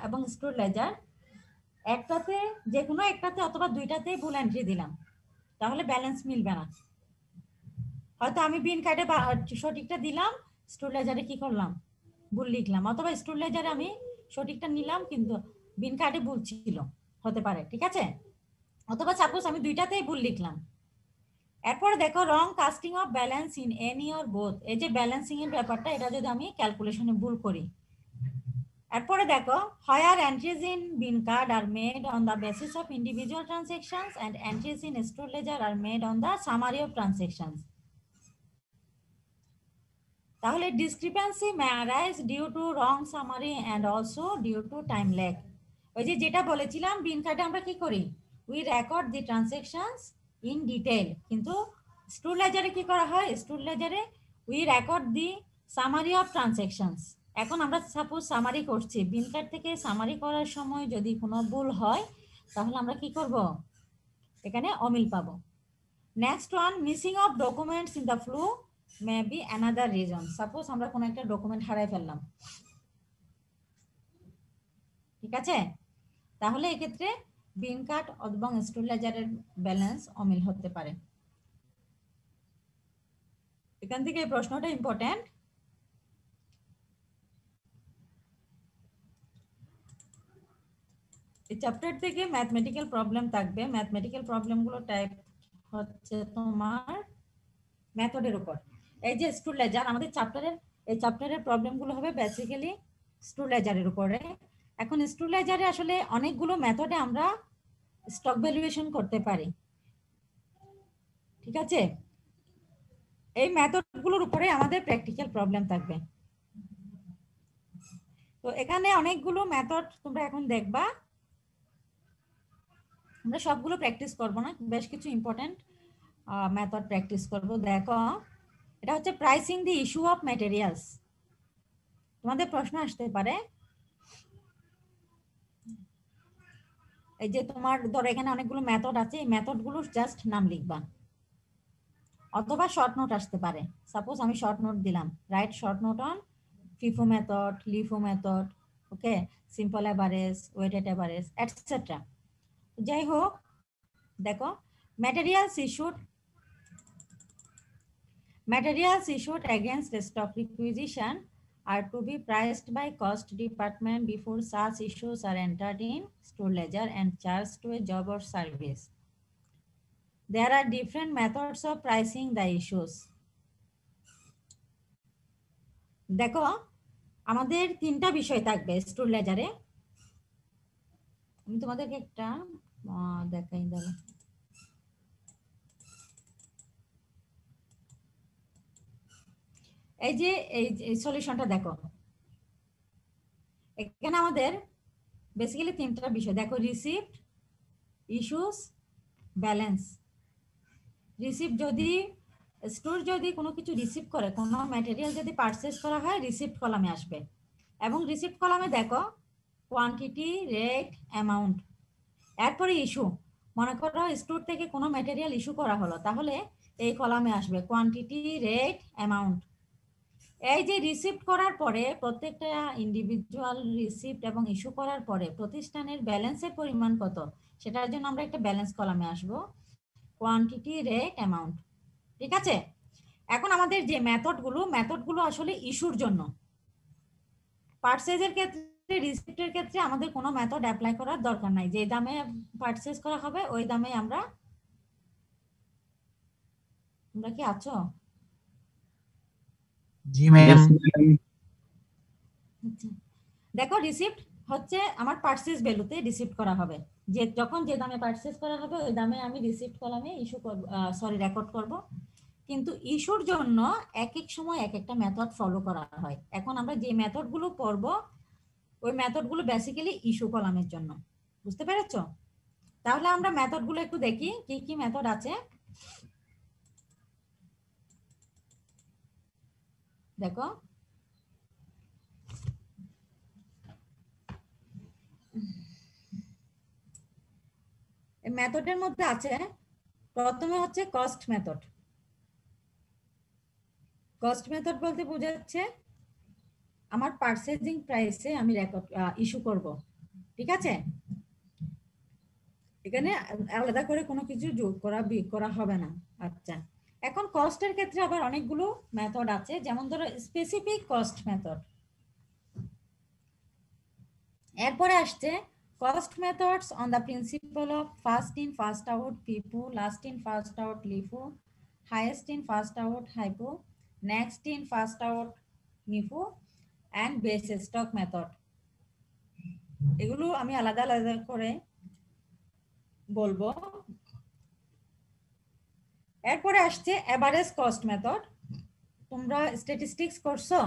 এবং স্টোর লেজার একটাতে, যে কোনো একটাতে অথবা দুইটাতে ভুল এন্ট্রি দিলাম, তাহলে ব্যালেন্স মিলবে না। হয়তো আমি বিন কার্ডে সঠিকটা দিলাম, স্টোর লেজারে কি করলাম, ভুল লিখলাম, অথবা স্টোর লেজারে আমি সঠিকটা নিলাম কিন্তু বিন কার্ডে ভুল ছিল, হতে পারে, ঠিক আছে। অথবা সাপোজ আমি দুইটাতেই ভুল লিখলাম। এরপরে দেখো wrong casting of balance in any or both, এই যে ব্যালেন্সিং এর ব্যাপারটা, এটা যদি আমি ক্যালকুলেশনে ভুল করি। এরপরে দেখো higher entries in bin card are made on the basis of individual transactions and entries in store ledger are made on the summary of transactions. তাহলে discrepancy may arise due to wrong summary and also due to time lag. ওই যে যেটা বলেছিলাম বিন কার্ডে আমরা কি করি, we record the transactions in detail, কিন্তু store ledger কি করা হয়, store ledger we record the summary of transactions. এখন আমরা সাপোজ সামারি করছি, বিন কার্ড থেকে সামারি করার সময় যদি কোনো ভুল হয় তাহলে আমরা কি করব, এখানে অমিল পাবো। Next one, missing of documents in the flow may be another reason. Suppose আমরা কোনো একটা ডকুমেন্ট হারাই ফেললাম, ঠিক আছে, তাহলে এক্ষেত্রে বিন কার্ড এবং স্টোর লেজারের ব্যালেন্স অমিল হতে পারে। এখান থেকে এই প্রশ্নটা ইম্পর্টেন্ট। এই চ্যাপ্টার থেকে ম্যাথমেটিক্যাল প্রবলেম থাকবে, ম্যাথমেটিক্যাল প্রবলেমগুলো টাইপ হচ্ছে তোমার মেথডের উপর। এই যে স্টোর লেজার, আমাদের এই চ্যাপ্টারের প্রবলেমগুলো হবে বেসিক্যালি স্টোর লেজারের উপরে। এখন স্টোর লেজারে আসলে অনেকগুলো মেথডে আমরা স্টক ভ্যালুয়েশন করতে পারি, ঠিক আছে। এই মেথডগুলোর উপরে আমাদের প্র্যাকটিক্যাল প্রবলেম থাকবে। তো এখানে অনেকগুলো মেথড তোমরা এখন দেখবা, আমরা সবগুলো প্র্যাকটিস করব না, বেশ কিছু ইম্পর্টেন্ট মেথড প্র্যাকটিস করব। দেখো এটা হচ্ছে pricing the issue of materials. তোমাদের প্রশ্ন আসতে পারে, এই যে তোমার ধরো এখানে অনেকগুলো মেথড আছে, এই মেথডগুলো জাস্ট নাম লিখবা, অথবা শর্ট নোট আসতে পারে। সাপোজ আমি শর্ট নোট দিলাম, right short note on FIFO method, LIFO method, okay, simple average, weighted average, etcetera. যাই হোক, দেখো materials issued against stock requisition are to be priced by cost department before such issues are entered in store ledger and charged to a job or service. There are different methods of pricing the issues. দেখো আমাদের তিনটা বিষয় থাকবে store লেজারে। আমি তোমাদেরকে একটা দেখাই দাও। এই যে এই সলিউশনটা দেখো, এখানে আমাদের বেসিক্যালি তিনটা বিষয় দেখো, রিসিপ্ট, ইস্যুস, ব্যালেন্স। রিসিপ্ট যদি স্টোর যদি কোনো কিছু রিসিভ করে, কোনো ম্যাটেরিয়াল যদি পারচেজ করা হয়, রিসিপ্ট কলামে আসবে। এবং রিসিপ্ট কলামে দেখো কোয়ান্টিটি, রেট, অ্যামাউন্ট। এরপরে ইস্যু, মনে করো স্টোর থেকে কোনো ম্যাটেরিয়াল ইস্যু করা হলো, তাহলে এই কলামে আসবে কোয়ান্টিটি, রেট, অ্যামাউন্ট। এই যে রিসিপ্ট করার পরে প্রত্যেকটা ইন্ডিভিজুয়াল রিসিপ্ট এবং ইস্যু করার পরে প্রতিষ্ঠানের ব্যালেন্সের পরিমাণ কত, সেটার জন্য আমরা একটা ব্যালেন্স কলামে আসব, কোয়ান্টিটি, রেট, অ্যামাউন্ট, ঠিক আছে। এখন আমাদের যে মেথডগুলো আসলে ইস্যুর জন্য। পারচেজের ক্ষেত্রে, রিসিপ্টের ক্ষেত্রে আমাদের কোনো মেথড অ্যাপ্লাই করার দরকার নাই, যে দামে পারচেজ করা হবে ওই দামে আমরা কি আছো? জি ম্যাম। দেখো রিসিপ্ট হচ্ছে আমার পারচেজ ভ্যালুতে রিসিপ্ট করা হবে, যে যখন যে দামে পারচেজ করা হবে ওই দামে আমি রিসিপ্ট কলামে ইস্যু করব, রেকর্ড করব। কিন্তু ইস্যুর জন্য এক এক সময় এক একটা মেথড ফলো করা হয়। এখন আমরা যে মেথডগুলো পড়ব ওই মেথডগুলো বেসিক্যালি ইস্যু কলামের জন্য, বুঝতে পেরেছো? তাহলে আমরা মেথডগুলো একটু দেখি কি কি মেথড আছে। দেখো এই মেথডের মধ্যে আছে, প্রথমে হচ্ছে কস্ট মেথড। কস্ট মেথড বলতে বোঝাচ্ছে আমার পারচেজিং প্রাইসে আমি রেকর্ড ইস্যু করব, ঠিক আছে? এখানে আলাদা করে কোনো কিছু যোগ করা বিয়োগ করা হবে না। আচ্ছা, এখন কস্টের ক্ষেত্রে আবার অনেকগুলো মেথড আছে, যেমন ধরো স্পেসিফিক কস্ট মেথড। এরপরে আসছে cost methods on the principle of first in first out FIFO, last in first out LIFO, highest in first out HIFO, next in first out NIFO and base stock method. এগুলো আমি আলাদা আলাদা করে বলবো। এরপরে আসছে এভারেজ কস্ট মেথড। তোমরা statistics করছো?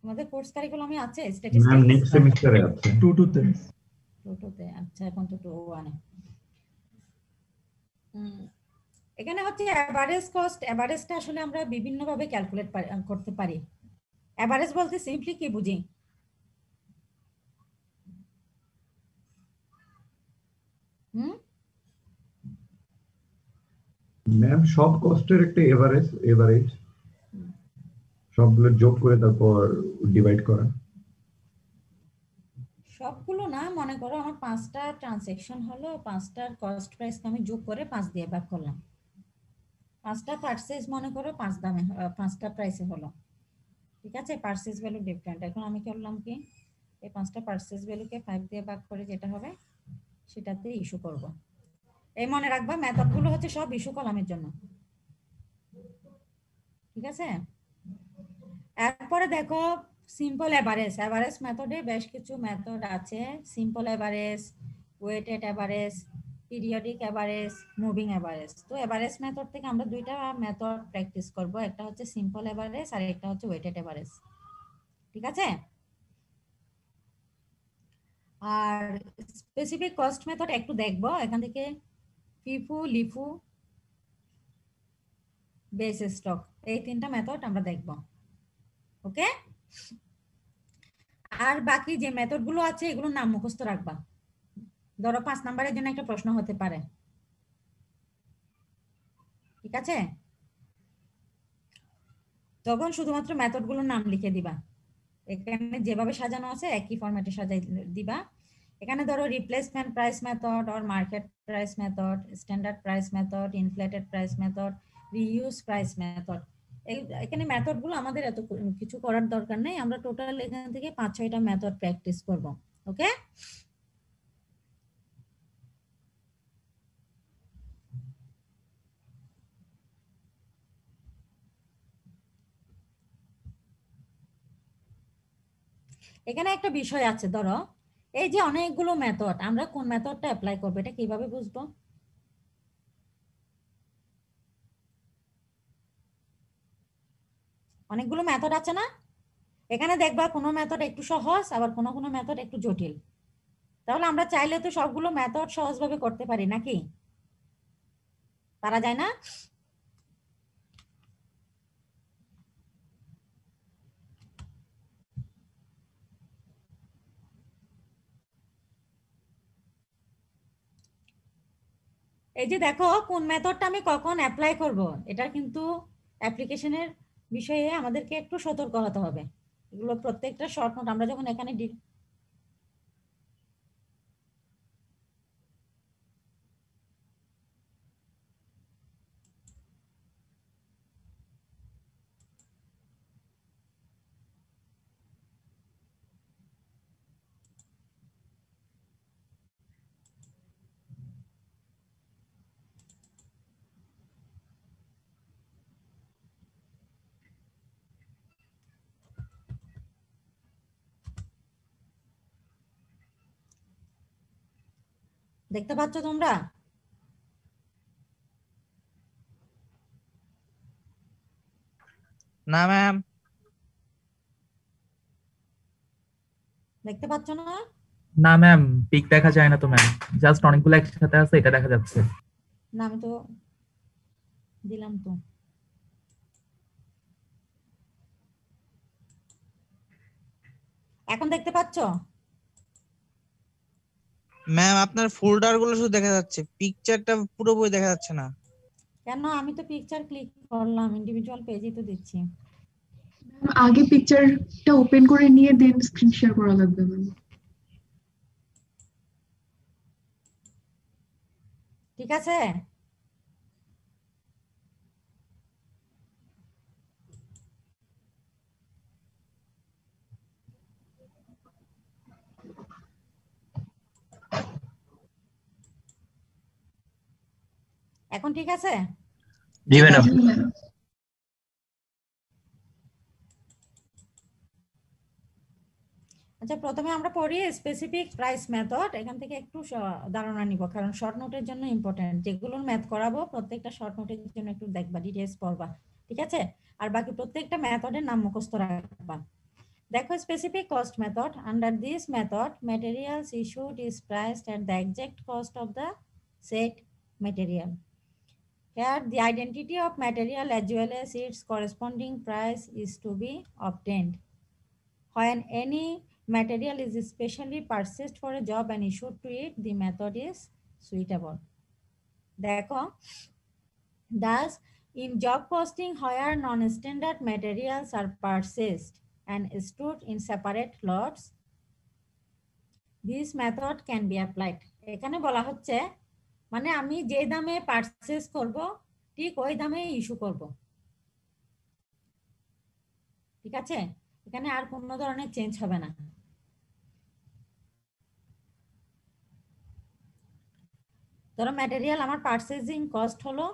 আমাদের কোর্স কারিকুলামে আছে ম্যাম স্ট্যাটিস্টিক্স? নেক্সট সেমিস্টারে আছে 2 তে। টোটোতে? আচ্ছা, এখন তো 2-1 এখানে হচ্ছে এভারেজ কস্ট। এভারেজটা আসলে আমরা বিভিন্ন ভাবে ক্যালকুলেট করতে পারি। এভারেজ বলতে সিম্পলি কি বুঝি? ম্যাম সব কস্টের একটা এভারেজ সবগুলো যোগ করে তারপর ডিভাইড করা। সবগুলো না, মনে করো আমার 5টা ট্রানজাকশন হলো, 5টার কস্ট প্রাইস আমি যোগ করে 5 দিয়ে ভাগ করলাম। 5টা পারচেজ মনে করো 5 দামে 5টা প্রাইসে হলো, ঠিক আছে? Purchase value different. এখন আমি করলাম কি, এই 5টা পারচেজ ভ্যালুকে 5 দিয়ে ভাগ করে যেটা হবে সেটাতে ইস্যু করব। এই মনে রাখবা মেথডগুলো হচ্ছে সব ইস্যু কলামের জন্য, ঠিক আছে? এরপরে দেখো সিম্পল এভারেজ। এভারেজ মেথডে বেশ কিছু মেথড আছে। Simple average, weighted average, periodic average, moving average. তো এভারেজ মেথড থেকে আমরা দুইটা মেথড প্র্যাকটিস করব, একটা হচ্ছে সিম্পল এভারেজ আর একটা হচ্ছে ওয়েটেড এভারেজ, ঠিক আছে? আর স্পেসিফিক কস্ট মেথড একটু দেখবো এখান থেকে। ফিফু, লিফু, বেস স্টক, এই 3টা মেথড আমরা দেখব, ওকে? আর বাকি যে মেথড গুলো আছে এগুলোর নাম মুখস্থ রাখবা। ধরো 5 নাম্বারের জন্য একটা প্রশ্ন হতে পারে, ঠিক আছে? তখন শুধুমাত্র মেথড গুলোর নাম লিখে দিবা। এখানে যেভাবে সাজানো আছে একই ফরম্যাটে সাজাই দিবা। এখানে ধরো replacement price method or market price method, standard price method, inflated price method, reuse price method. এখানে মেথড গুলো আমাদের এত কিছু করার দরকার নেই। আমরা টোটাল এখান থেকে 5-6টা মেথড প্র্যাকটিস করব, ওকে? এখানে একটা বিষয় আছে, ধরো এই যে অনেকগুলো মেথড, আমরা কোন মেথডটা অ্যাপ্লাই করব এটা কিভাবে বুঝবো? অনেকগুলো মেথড আছে না? এখানে দেখবা কোনো মেথড একটু সহজ, আবার কোনো কোনো মেথড একটু জটিল। তাহলে আমরা চাইলে তো সবগুলো মেথড সহজভাবে করতে পারি, নাকি পারা যায় না? এই যে দেখো কোন মেথডটা আমি কখন অ্যাপ্লাই করব, এটা কিন্তু অ্যাপ্লিকেশনের বিষয়ে আমাদেরকে একটু সতর্ক হতে হবে। এগুলো প্রত্যেকটা শর্ট নোট আমরা যখন এখানে দেখতে পাচ্ছ তোমরা? না ম্যাম। দেখতে পাচ্ছ না? না ম্যাম, পিক দেখা যায় না তো ম্যাম, জাস্ট অনেকগুলো একসাথে আছে এটা দেখা যাচ্ছে। না আমি তো দিলাম তো। এখন দেখতে পাচ্ছ? ম্যাম আপনার ফোল্ডার গুলো শুধু দেখা যাচ্ছে, পিকচারটা পুরোপুরি দেখা যাচ্ছে না। কেন? আমি তো পিকচার ক্লিক করলাম, ইন্ডিভিজুয়াল পেজই তো দিচ্ছি। আগে পিকচারটা ওপেন করে নিয়ে দেন স্ক্রিন শেয়ার করা লাগবে ম্যাম। ঠিক আছে? এখন ঠিক আছে? জি ম্যাডাম। আচ্ছা, প্রথমে আমরা পড়ি স্পেসিফিক প্রাইস মেথড। এখান থেকে একটু ধারণা নিব, কারণ শর্ট নোটের জন্য ইম্পর্টেন্ট। যেগুলোর ম্যাথ করাবো প্রত্যেকটা শর্ট নোটের জন্য একটু দেখবা, ডিটেইলস পড়বা, ঠিক আছে? আর বাকি প্রত্যেকটা মেথডের নাম মুখস্থ রাখবা। দেখো, specific cost method. Under this method, materials issued is priced at the exact cost of the said material. Here, the identity of material as well as its corresponding price is to be obtained. When any material is specially purchased for a job and issued to it, the method is suitable. দেখো, thus in job posting where non-standard materials are purchased and stored in separate lots, this method can be applied. এখানে বলা হচ্ছে মানে আমি যে দামে purchase করব ঠিক ওই দামে ইস্যু করব, ঠিক আছে? এখানে আর কোনো ধরনের চেঞ্জ হবে না। ধরো ম্যাটেরিয়াল আমার পারচেজিং কস্ট হলো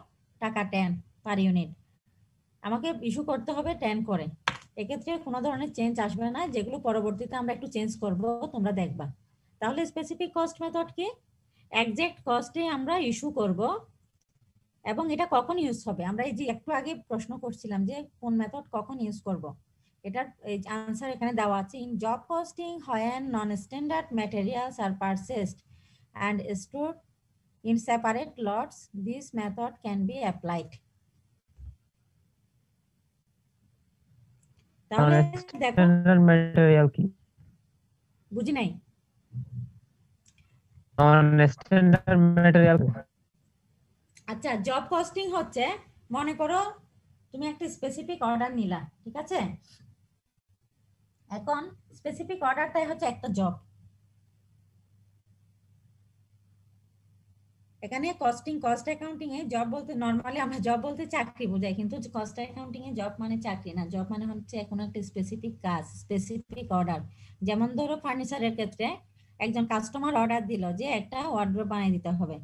টাকা 10 পার ইউনিট, আমাকে ইস্যু করতে হবে 10 করে। এক্ষেত্রে কোনো ধরনের চেঞ্জ আসবে না, যেগুলো পরবর্তীতে আমরা একটু চেঞ্জ করব, তোমরা দেখবা। তাহলে স্পেসিফিক কস্ট মেথড কি? এক্সাক্ট কস্টে আমরা ইস্যু করব, এবং এটা কখন ইউজ হবে? আমরা এই যে একটু আগে প্রশ্ন করছিলাম যে কোন মেথড কখন ইউজ করব, এটার আনসার এখানে দেওয়া আছে। In job posting when non-standard materials are purchased and stored in separate lots, this method can be applied. তাহলে দেখো, ম্যাটেরিয়াল কি? বুঝি নাই। নন স্ট্যান্ডার্ড ম্যাটেরিয়াল। আচ্ছা, জব পোস্টিং হচ্ছে, মনে করো তুমি একটা স্পেসিফিক অর্ডার নিলা, ঠিক আছে? এখন স্পেসিফিক অর্ডারটাই হচ্ছে একটা জব। এখানে কস্টিং, কস্ট অ্যাকাউন্টিং এ জব বলতে নরমালি আমরা জব বলতে চাকরি বোঝাই, কিন্তু কস্ট অ্যাকাউন্টিং এ জব মানে চাকরি না। জব মানে হচ্ছে এখন একটা স্পেসিফিক কাজ, স্পেসিফিক অর্ডার। যেমন ধরো ফার্নিচারের ক্ষেত্রে একজন কাস্টমার অর্ডার দিল যে একটা ওয়ার্ড্রোব বানিয়ে দিতে হবে।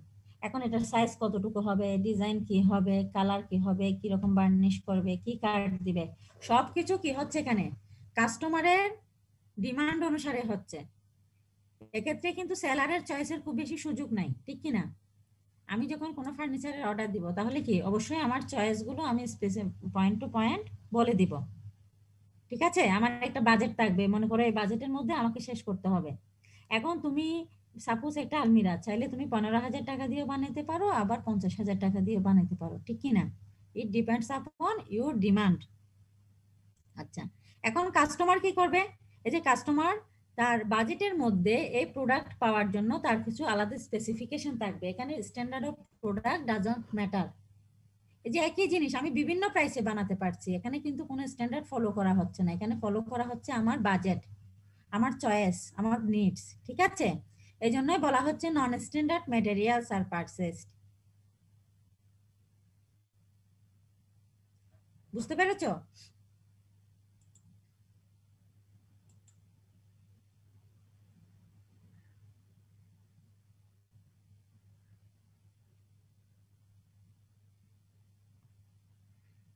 এখন এটার সাইজ কতটুকু হবে, ডিজাইন কি হবে, কালার কি হবে, কি রকম বার্নিশ করবে, কি কার্ড দিবে, সবকিছু কি হচ্ছে এখানে কাস্টমারের ডিমান্ড অনুসারে হচ্ছে। এক্ষেত্রে কিন্তু সেলারের চয়েসের খুব বেশি সুযোগ নাই, ঠিক কি না? আমি যখন কোনো ফার্নিচারের অর্ডার দিব, তাহলে কি অবশ্যই আমার চয়েস গুলো আমি পয়েন্ট টু পয়েন্ট বলে দিব, ঠিক আছে? আমার একটা বাজেট থাকবে, মনে করো এই বাজেটের মধ্যে আমাকে শেষ করতে হবে। এখন তুমি সাপোজ একটা আলমিরা চাইলে তুমি 15,000 টাকা দিয়ে বানাইতে পারো, আবার 50,000 টাকা দিয়ে বানাইতে পারো, ঠিক কি না? It depends upon your demand. আচ্ছা, এখন কাস্টমার কি করবে? এই যে কাস্টমার তার বাজেটের মধ্যে এই প্রোডাক্ট পাওয়ার জন্য তার কিছু আলাদা স্পেসিফিকেশন থাকবে। এখানে standard of product doesn't matter. এই যে একই জিনিস আমি বিভিন্ন প্রাইসে বানাতে পারছি, এখানে কিন্তু কোনো স্ট্যান্ডার্ড ফলো করা হচ্ছে না। এখানে ফলো করা হচ্ছে আমার বাজেট, আমার চয়েস, আমার নিডস, ঠিক আছে? এই জন্যই বলা হচ্ছে নন স্ট্যান্ডার্ড ম্যাটেরিয়ালস আর পারচেসড। বুঝতে পেরেছো?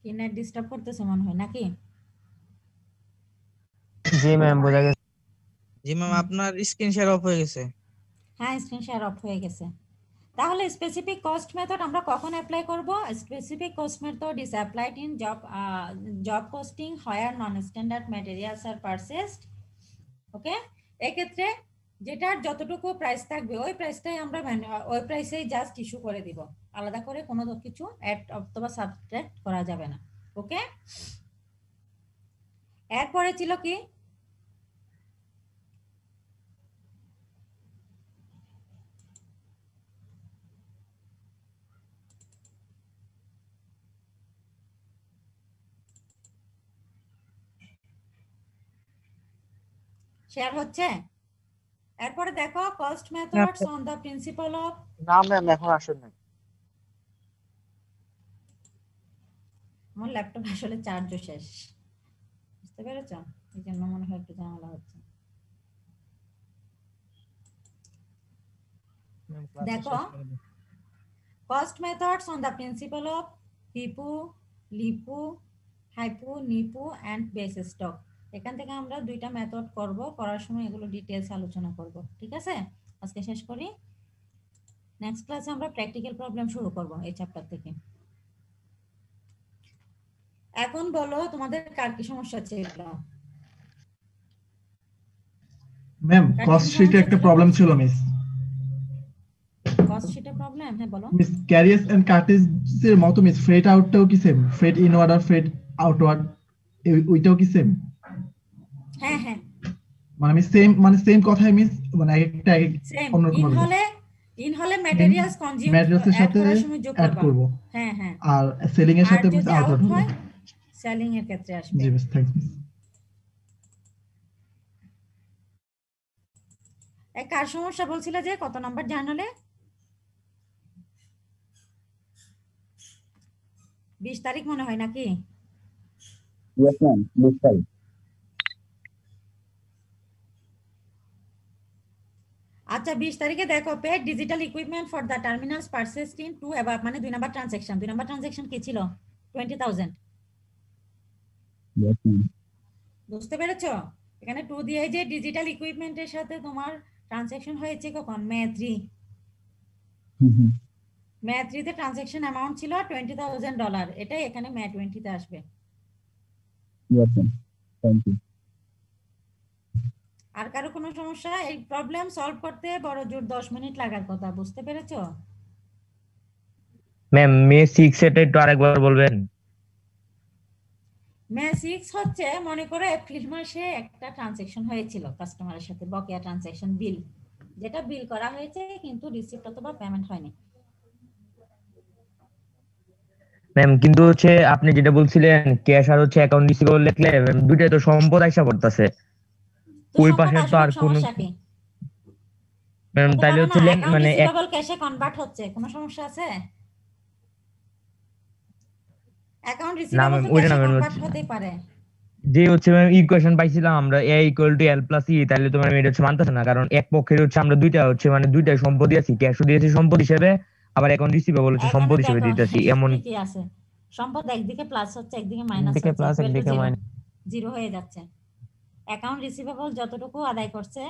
কি নেট ডিস্টার্ব করতেছে মনে হয় নাকি? জি ম্যাম, বোঝা গেছে। জি ম্যাম, আপনার স্ক্রিন শেয়ার অফ হয়ে গেছে। হ্যাঁ, স্ক্রিন শেয়ার অফ হয়ে গেছে। তাহলে স্পেসিফিক কস্ট মেথড আমরা কখন অ্যাপ্লাই করব? Specific cost method is applied in job posting where non standard materials are purchased. Okay, এক্ষেত্রে যেটার যতটুকু প্রাইস থাকবে ওই প্রাইসটাই আমরা ওই প্রাইসেই জাস্ট ইস্যু করে দিব, আলাদা করে কোনো কিছু অ্যাড অথবা সাবট্রাক্ট করা যাবে না। ওকে, এরপরে ছিল কি শেয়ার হচ্ছে? এরপরে দেখো cost methods on the principal of না ম্যাম এখন আসেন না। আমার ল্যাপটপ আসলে চার্জও শেষ, বুঝতে পেরেছো? এই জন্য মনে হয় একটু ঝামেলা হচ্ছে। দেখো cost methods on the principle of FIPO, LIPO, HIPO, NIPO and base stock। এখান থেকে আমরা দুইটা মেথড করব, করার সময় এগুলো ডিটেইলস আলোচনা করব, ঠিক আছে? আজকে শেষ করি, নেক্সট ক্লাসে আমরা প্র্যাকটিক্যাল প্রবলেম শুরু করব এই চ্যাপ্টার থেকে। এখন বলো তোমাদের কার কি সমস্যা ছিল? ম্যাম কস্ট শিটে একটা প্রবলেম ছিল মিস। কস্ট শিটে প্রবলেম? হ্যাঁ বলো। মিস ক্যারিয়ার্স এন্ড কার্টেজ এর মতো মিস ফ্রেট আউটটাও কি সেম? ফ্রেট ইনওয়ার্ড আর ফ্রেট আউটওয়ার্ড ওইটাও কি সেম? হ্যাঁ হ্যাঁ মানে আমি সেম কথাই মিস, মানে একটা অন্যরকম ভাবে ইন হলে ম্যাটেরিয়ালস কনজিউম ম্যাটেরিয়ালসের সাথে অ্যাড করব। হ্যাঁ হ্যাঁ। আর সেলিং এর সাথে মিস আউটওয়ার্ড হবে। সেলিং এর ক্ষেত্রে আসবে। জি মিস, থ্যাঙ্কস মিস। এই কার সমস্যা বলছিল যে কত নাম্বার জার্নালে? 20 তারিখ মনে হয় নাকি? ইয়েস ম্যাম, 20 তারিখ। আচ্ছা 20 তারিখে দেখো paid digital equipment for the terminals purchased in 2 above, মানে 2 নাম্বার ট্রানজাকশন। 2 নাম্বার ট্রানজাকশন কি ছিল? 20,000। Yes ma'am. বুঝতে পেরেছো? এখানে 2 দিয়ে যে ডিজিটাল ইকুইপমেন্টের সাথে তোমার ট্রানজাকশন হয়েছে কখন? মে 3। মে 3 তে ট্রানজাকশন অ্যামাউন্ট ছিল $20,000, এটাই এখানে মে 20 তে আসবে। Yes ma'am, thank you. আর কারো কোনো সমস্যা? এই প্রবলেম সলভ করতে বড় জোর 10 মিনিট লাগার কথা, বুঝতে পেরেছো? ম্যাম মে 6 এটা একটু আরেকবার বলবেন? মে 6 হচ্ছে মনে করো এপ্রিল মাসে একটা ট্রানজাকশন হয়েছিল কাস্টমারের সাথে, বকেয়া ট্রানজাকশন বিল, যেটা বিল করা হয়েছে কিন্তু রিসিপ্ট অথবা পেমেন্ট হয়নি। ম্যাম কিন্তু হচ্ছে আপনি যেটা বলছিলেন ক্যাশ আর হচ্ছে অ্যাকাউন্ট রিসিভেবল লিখলে দুইটাই তো সম্পদ আইসা পড়তাছে, ওই পাশে তো আর কোনো ম্যাম তাইলে হচ্ছে মানে রিসিভেবল ক্যাশে কনভার্ট হচ্ছে, কোনো সমস্যা আছে? অ্যাকাউন্ট রিসিভেবল তো ক্যাশে কনভার্ট হতেই পারে। যে হচ্ছে ম্যাম ইকুয়েশন পাইছিলাম আমরা a = l + e, তাহলে তো ম্যাম এটা হচ্ছে মানতেছে না, কারণ এক পক্ষের হচ্ছে আমরা দুইটা হচ্ছে মানে দুইটাই সম্পদ দিয়েছি, ক্যাশও দিয়েছি সম্পদ হিসেবে, আবার অ্যাকাউন্ট রিসিভেবল হচ্ছে সম্পদ হিসেবে দিতেছি। এমন কি আছে? সম্পদ একদিকে প্লাস হচ্ছে একদিকে মাইনাস হচ্ছে, একদিকে প্লাস একদিকে মাইনাস, জিরো হয়ে যাচ্ছে। অ্যাকাউন্ট রিসিভেবল যতটুকু আদায় করছে,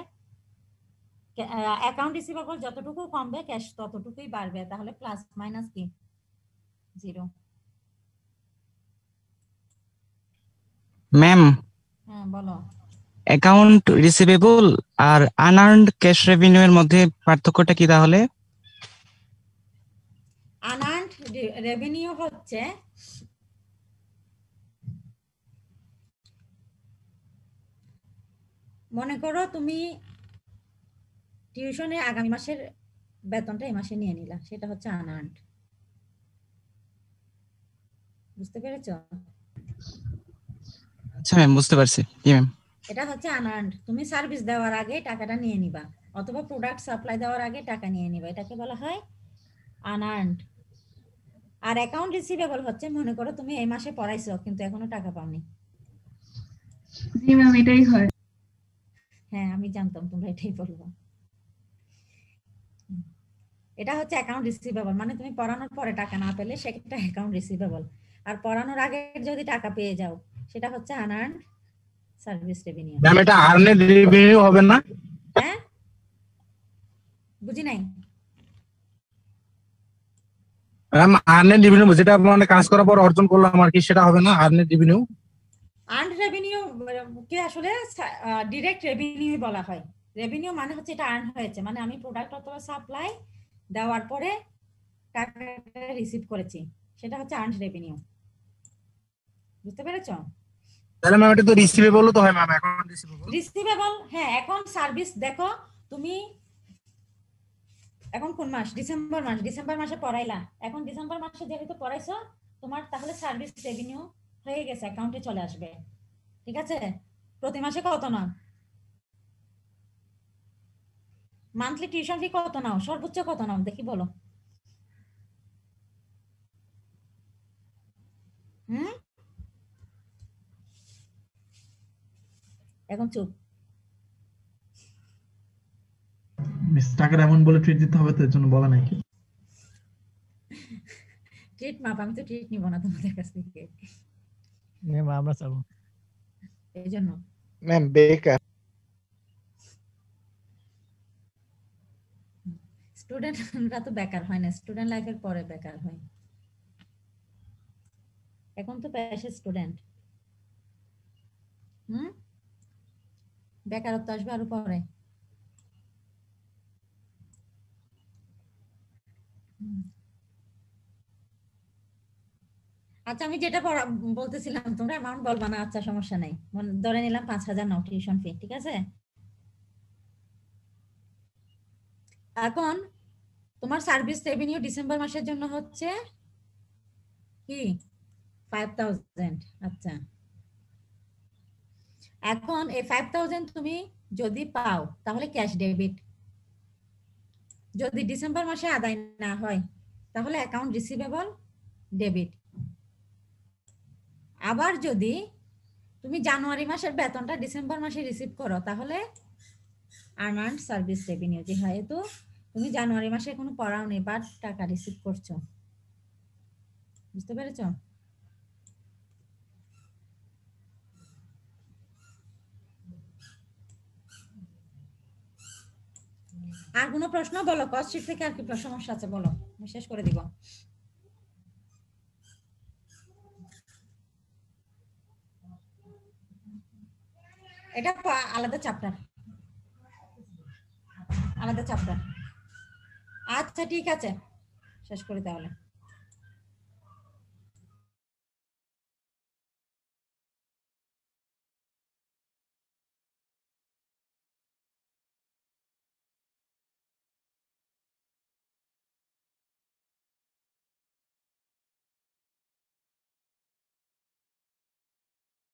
অ্যাকাউন্ট রিসিভেবল যতটুকু কমবে ক্যাশ ততটুকুই বাড়বে, তাহলে প্লাস মাইনাস কি? জিরো। ম্যাম হ্যাঁ বলো। অ্যাকাউন্ট রিসিভেবল আর আনআর্নড ক্যাশ রেভিনিউ এর মধ্যে পার্থক্যটা কি তাহলে? আনআর্নড রেভিনিউ হচ্ছে মনে করো তুমি টিউশনে আগামী মাসের বেতনটা এই মাসে নিয়ে নিলা, সেটা হচ্ছে আনআর্নড। বুঝতে পেরেছো? আচ্ছা ম্যাম, বুঝতে পারছি। জি ম্যাম। এটা হচ্ছে আনআর্নড। তুমি সার্ভিস দেওয়ার আগে টাকাটা নিয়ে নিবা অথবা প্রোডাক্ট সাপ্লাই দেওয়ার আগে টাকা নিয়ে নিবা, এটাকে বলা হয় আনআর্নড। আর অ্যাকাউন্ট রিসিভেবল হচ্ছে মনে করো তুমি এই মাসে পড়াইছো কিন্তু এখনো টাকা পাওনি। জি ম্যাম, এটাই হয়। হ্যাঁ আমি জানতাম তোমরা এটাই বলবো। এটা হচ্ছে অ্যাকাউন্ট রিসিভেবল, মানে তুমি পড়ানোর পরে টাকা না পেলে সেটা অ্যাকাউন্ট রিসিভেবল, আর পড়ানোর আগে যদি টাকা পেয়ে যাও সেটা হচ্ছে আনআর্নড সার্ভিস রেভিনিউ। ম্যাম এটা আর্নেড রেভিনিউ হবে না? হ্যাঁ বুঝি নাই। ম্যাম আর্নেড রেভিনিউ যেটা মানে কাজ করার পর অর্জন করলাম আর কি, সেটা হবে না আর্নেড রেভিনিউ? আর্নড রেভিনিউ কে আসলে ডাইরেক্ট রেভিনিউ বলা হয়। রেভিনিউ মানে হচ্ছে এটা আর্ন হয়েছে, মানে আমি প্রোডাক্ট অথবা সাপ্লাই দেওয়ার পরে টাকাটা রিসিভ করেছি, সেটা হচ্ছে আর্নড রেভিনিউ। বুঝতে পেরেছো? তাহলে ম্যাম এটা তো রিসিভেবলও তো হয় ম্যাম, অ্যাকাউন্ট রিসিভেবল। রিসিভেবল হ্যাঁ। এখন সার্ভিস দেখো তুমি এখন কোন মাস? ডিসেম্বর মাস। ডিসেম্বর মাসে পড়াইলা, এখন ডিসেম্বর মাসে যেহেতু পড়াইছো তোমার তাহলে সার্ভিস রেভিনিউ হয়ে গেছে, অ্যাকাউন্টে চলে আসবে। ঠিক আছে? প্রতি মাসে কত না মান্থলি টিউশন ফি কত নাও, সর্বোচ্চ কত নাও দেখি বলো। এখন চুপ। মিস টাকার এমন বলে ট্রিট দিতে হবে তো এর জন্য বলা নাকি? ট্রিট মাপ, আমি তো ট্রিট নিব না তোমাদের কাছ থেকে, ম্যাম আমরা চাবো এই জন্য। ম্যাম বেকার স্টুডেন্টরা তো বেকার হয় না, স্টুডেন্ট লাইফের পরে বেকার হয়, এখন তো পেশা স্টুডেন্ট। বেকারত্ব আসবে আরো পরে। আচ্ছা আমি যেটা বলতেছিলাম, তোমরা অ্যামাউন্ট বলবা না, আচ্ছা সমস্যা নাই, ধরে নিলাম 5,000 নাও টিউশন ফি, ঠিক আছে। এখন তোমার সার্ভিস রেভিনিউ ডিসেম্বর মাসের জন্য হচ্ছে কি 5,000। আচ্ছা এখন এই 5,000 তুমি যদি পাও তাহলে ক্যাশ ডেবিট, যদি ডিসেম্বর মাসে আদায় না হয় তাহলে অ্যাকাউন্ট রিসিভেবল ডেবিট। আবার যদি তুমি জানুয়ারি মাসের বেতনটা ডিসেম্বর মাসে রিসিভ করো তাহলে আর্নড সার্ভিস রেভিনিউ, যেহেতু তুমি জানুয়ারি মাসে কোনো পড়াও নেই বাট টাকা রিসিভ করছো, বুঝতে পেরেছো? আর কোনো প্রশ্ন বলো, কস্ট শিট থেকে আর কি সমস্যা আছে বলো, আমি শেষ করে দিব। এটা আলাদা চ্যাপ্টার, আলাদা চ্যাপ্টার। আচ্ছা ঠিক আছে, শেষ করি তাহলে।